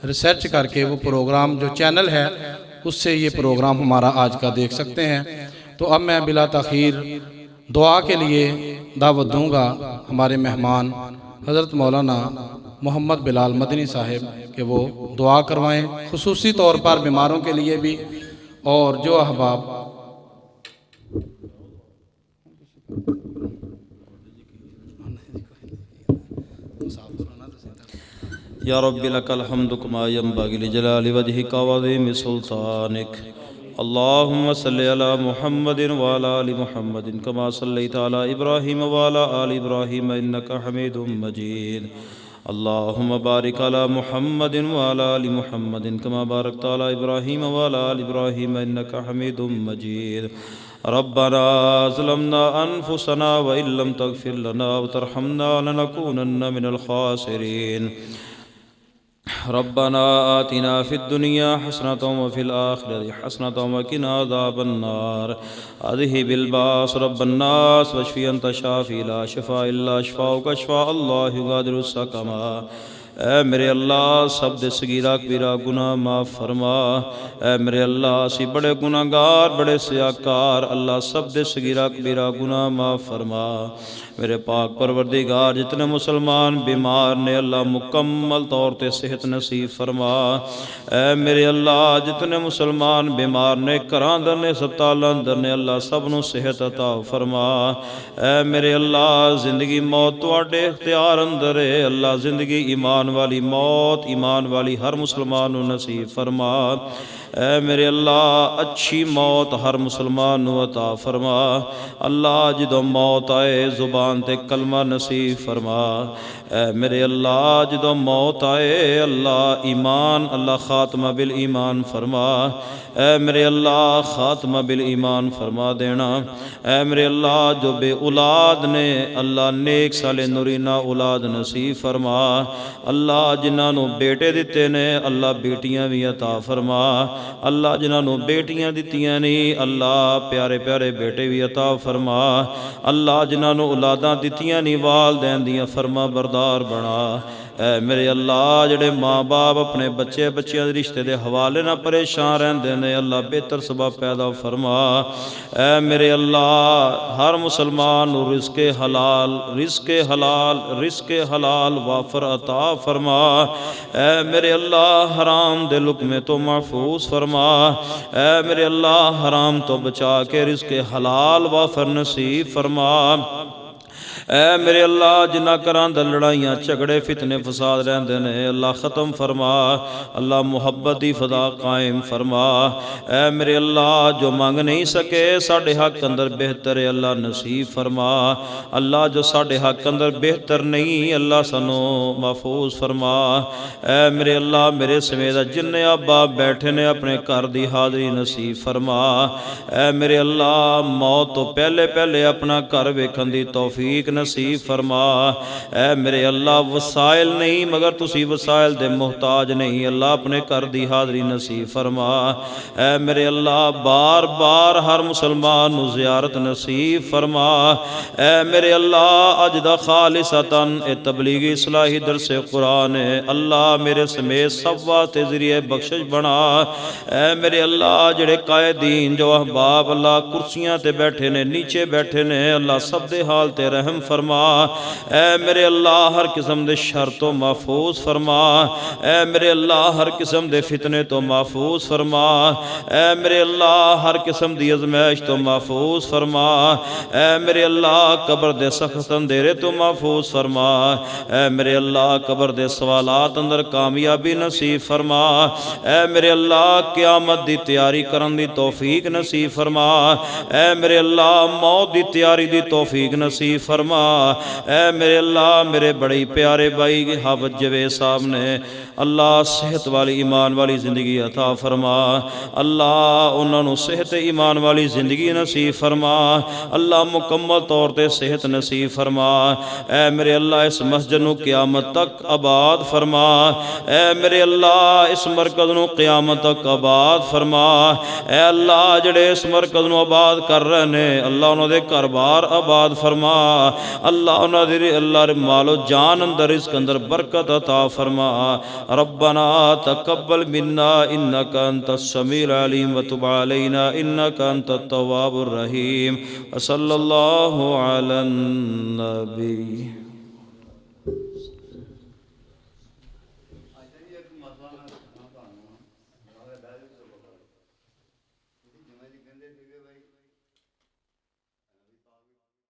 ریسرچ کر کے وہ پروگرام جو چینل ہے اس سے یہ پروگرام ہمارا آج کا دیکھ سکتے ہیں۔ تو اب میں بلا تاخیر دعا کے لیے دعوت دوں گا ہمارے مہمان حضرت مولانا محمد بلال مدنی صاحب کہ وہ دعا کروائیں، خصوصی طور پر بیماروں کے لیے بھی، اور جو احباب یا رب لک الحمد کما ینبغی لجلال وجہک وعظیم سلطانک۔ اللہم صلی علی محمد وعلی آل محمد کما صلیت علی ابراہیم وعلی آل ابراہیم انک حمید مجید۔ اللہم بارک علی محمد وعلی آل محمد کما بارکت علی ابراہیم وعلی آل ابراہیم انک حمید مجید۔ ربنا ظلمنا انفسنا وان لم تغفر لنا وترحمنا لنکونن من الخاسرین۔ ربنا آتنا فی الدنیا حسنة وفی الآخرة حسنة وقنا عذاب النار۔ اذهب الباس رب الناس واشفی انت شافی لا شفاء الا شفاؤک شفاء اللہ یغادر السقما۔ اے میرے اللہ سب دے صغیرہ کبیرہ گناہ معاف فرما۔ اے میرے اللہ اسی بڑے گناہگار، بڑے سیاکار، اللہ سب دے صغیرہ کبیرہ گناہ معاف فرما۔ میرے پاک پروردگار جتنے مسلمان بیمار نے اللہ مکمل طور تے صحت نصیب فرما۔ اے میرے اللہ جتنے مسلمان بیمار نے گھراں اندر نے ہسپتالاں اندر نے اللہ سب نو صحت عطا فرما۔ اے میرے اللہ زندگی موت تواڈے اختیار اندر ہے، اللہ زندگی ایمان والی موت ایمان والی ہر مسلمان نو نصیب فرما۔ اے میرے اللہ اچھی موت ہر مسلمان نو عطا فرما۔ اللہ جدو موت آئے زبان تے کلمہ نصیب فرما۔ اے میرے اللہ جدو موت آئے اللہ ایمان اللہ خاتمہ بالایمان فرما۔ اے میرے اللہ خاتمہ بالایمان فرما دینا۔ اے میرے اللہ جو بے اولاد نے اللہ نیک صالح نورینہ اولاد نصیب فرما۔ اللہ جنہاں نو بیٹے دیتے نے اللہ بیٹیاں بھی عطا فرما۔ اللہ جنہاں نو بیٹیاں دیتیاں نہیں اللہ پیارے پیارے بیٹے بھی عطا فرما۔ اللہ جنہاں نو اولاداں دیتیاں نہیں والدین دیاں فرما بردار بنا۔ اے میرے اللہ جڑے ماں باپ اپنے بچے بچیاں دے رشتے دے حوالے نہ پریشان رہندے نے اللہ بہتر سبب پیدا فرما۔ اے میرے اللہ ہر مسلمان نو رزق حلال رزق حلال وافر عطا فرما۔ اے میرے اللہ حرام دے لقمے تو محفوظ فرما۔ اے میرے اللہ حرام تو بچا کے رزق حلال وافر نصیب فرما۔ اے میرے اللہ جنہ کران دا لڑائیاں جھگڑے فتنے فساد رہندے نے اللہ ختم فرما۔ اللہ محبت دی فضا قائم فرما۔ اے میرے اللہ جو مانگ نہیں سکے ساڑھے حق اندر بہتر ہے اللہ نصیب فرما۔ اللہ جو ساڑھے حق اندر بہتر نہیں اللہ سنو محفوظ فرما۔ اے میرے اللہ میرے سمیت جنہیں ابا بیٹھے نے اپنے گھر دی حاضری نصیب فرما۔ اے میرے اللہ موت تو پہلے اپنا گھر ویکھن دی توفیق نصیب فرما اے میرے اللہ وسائل نہیں مگر تسی وسائل دے محتاج نہیں اللہ اپنے گھر دی حاضری نصیب فرما اے میرے اللہ بار بار ہر مسلمان نو زیارت نصیب فرما اے میرے اللہ اج دا خالصتاً اے تبلیغی اصلاحی درس قرآن ہے اللہ میرے سمیت سب واسطے ذریعہ بخشش بنا اے میرے اللہ جڑے قائدین جو احباب اللہ کرسیاں تے بیٹھے نے نیچے بیٹھے نے اللہ سب دے حال تے رحم فرما اے میرے اللہ ہر قسم دے شر تو محفوظ فرما اے میرے اللہ ہر قسم دے فتنے تو محفوظ فرما اے میرے اللہ ہر قسم دی ازمائش تو محفوظ فرما اے میرے اللہ قبر دے سخت اندھیرے تو محفوظ فرما اے میرے اللہ قبر دے سوالات اندر کامیابی نصیب فرما اے میرے اللہ قیامت دی تیاری کرن دی توفیق نصیب فرما اے میرے اللہ موت دی تیاری دی توفیق نصیب فرما اے میرے اللہ میرے بڑے پیارے بھائی عابد جوید صاحب نے اللہ صحت والی ایمان والی زندگی عطا فرما اللہ انہوں نے صحت ایمان والی زندگی نصیب فرما اللہ مکمل طور تے صحت نصیب فرما اے میرے اللہ اس مسجد نو قیامت تک آباد فرما اے میرے اللہ اس مرکز نو قیامت تک آباد فرما اے اللہ جڑے اس مرکز نو آباد کر رہے نے اللہ انہوں دے گھر بار آباد فرما اللہ انہوں دے اللہ مال و جان اندر رزق اندر برکت عطا فرما ربنا تقبل منا انك انت السميع العليم وتب علينا انك انت التواب الرحيم وصلى الله على النبي